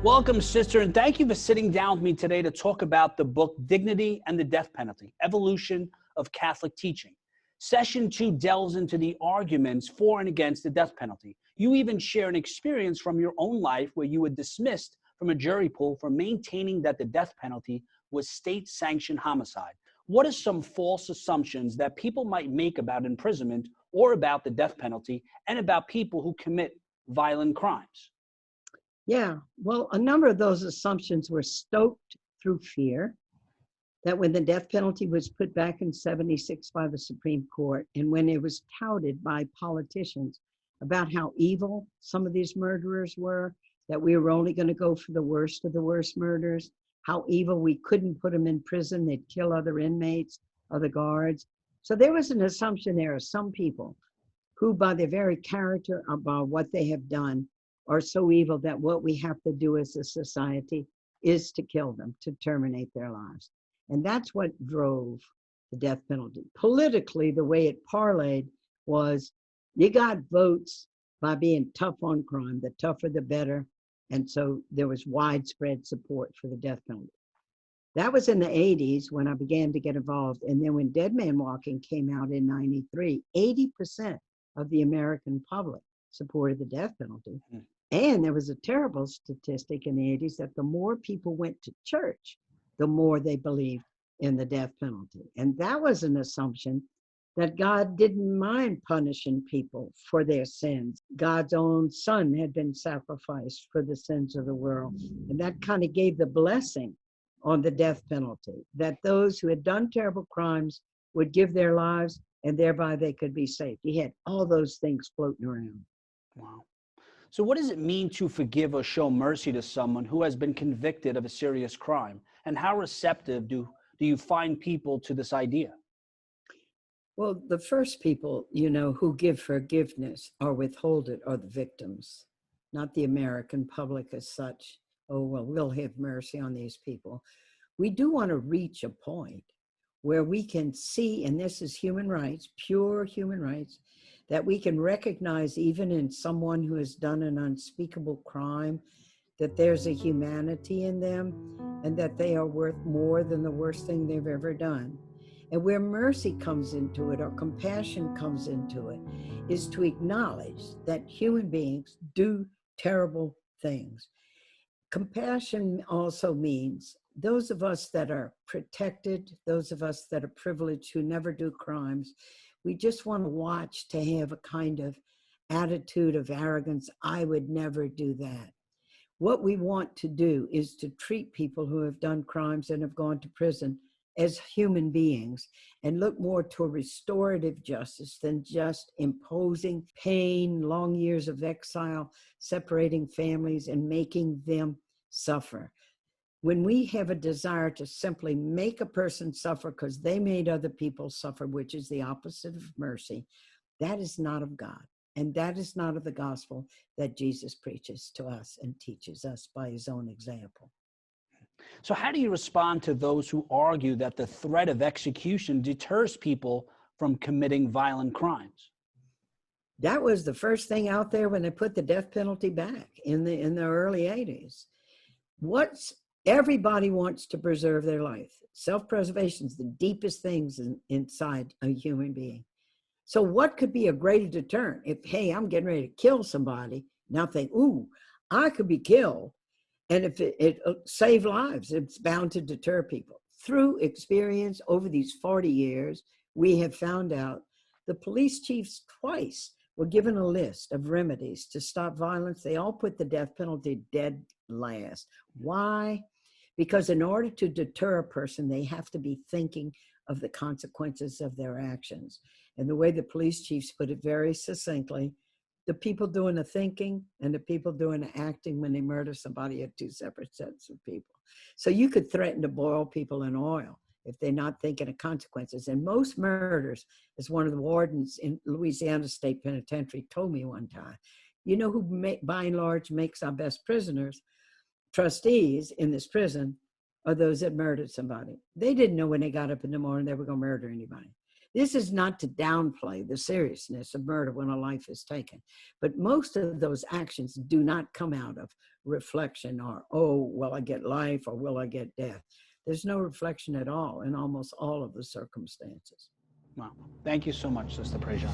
Welcome, sister, and thank you for sitting down with me today to talk about the book Dignity and the Death Penalty, Evolution of Catholic Teaching. Session 2 delves into the arguments for and against the death penalty. You even share an experience from your own life where you were dismissed from a jury pool for maintaining that the death penalty was state-sanctioned homicide. What are some false assumptions that people might make about imprisonment or about the death penalty and about people who commit violent crimes? Yeah, well, a number of those assumptions were stoked through fear that when the death penalty was put back in 76 by the Supreme Court, and when it was touted by politicians about how evil some of these murderers were, that we were only going to go for the worst of the worst murders, how evil we couldn't put them in prison, they'd kill other inmates, other guards. So there was an assumption there of some people who, by their very character, about what they have done, are so evil that what we have to do as a society is to kill them, to terminate their lives. And that's what drove the death penalty. Politically, the way it parlayed was you got votes by being tough on crime, the tougher the better. And so there was widespread support for the death penalty. That was in the 80s when I began to get involved. And then when Dead Man Walking came out in 93, 80% of the American public supported the death penalty. And there was a terrible statistic in the 80s that the more people went to church, the more they believed in the death penalty. And that was an assumption that God didn't mind punishing people for their sins. God's own son had been sacrificed for the sins of the world. And that kind of gave the blessing on the death penalty, that those who had done terrible crimes would give their lives and thereby they could be saved. He had all those things floating around. Wow. So what does it mean to forgive or show mercy to someone who has been convicted of a serious crime? And how receptive do you find people to this idea? Well, the first people, who give forgiveness or withhold it are the victims, not the American public as such. Oh, well, we'll have mercy on these people. We do want to reach a point where we can see, and this is human rights, pure human rights, that we can recognize even in someone who has done an unspeakable crime, that there's a humanity in them and that they are worth more than the worst thing they've ever done. And where mercy comes into it or compassion comes into it is to acknowledge that human beings do terrible things. Compassion also means those of us that are protected, those of us that are privileged who never do crimes, we just want to watch to have a kind of attitude of arrogance. I would never do that. What we want to do is to treat people who have done crimes and have gone to prison as human beings and look more to a restorative justice than just imposing pain, long years of exile, separating families and making them suffer. When we have a desire to simply make a person suffer because they made other people suffer, which is the opposite of mercy, that is not of God. And that is not of the gospel that Jesus preaches to us and teaches us by his own example. So how do you respond to those who argue that the threat of execution deters people from committing violent crimes? That was the first thing out there when they put the death penalty back in the early 80s. Everybody wants to preserve their life. Self-preservation is the deepest things inside a human being. So what could be a greater deterrent if, hey, I'm getting ready to kill somebody, now think, ooh, I could be killed. And if it save lives, it's bound to deter people. Through experience over these 40 years, we have found out the police chiefs twice were given a list of remedies to stop violence. They all put the death penalty dead last. Why? Because in order to deter a person, they have to be thinking of the consequences of their actions. And the way the police chiefs put it very succinctly, the people doing the thinking and the people doing the acting when they murder somebody are two separate sets of people. So you could threaten to boil people in oil if they're not thinking of consequences. And most murders, as one of the wardens in Louisiana State Penitentiary told me one time, you know who by and large makes our best prisoners? Trustees in this prison are those that murdered somebody. They didn't know when they got up in the morning they were going to murder anybody. This is not to downplay the seriousness of murder when a life is taken, but most of those actions do not come out of reflection or, oh, will I get life or will I get death? There's no reflection at all in almost all of the circumstances. Wow. Thank you so much, Sister Prejean.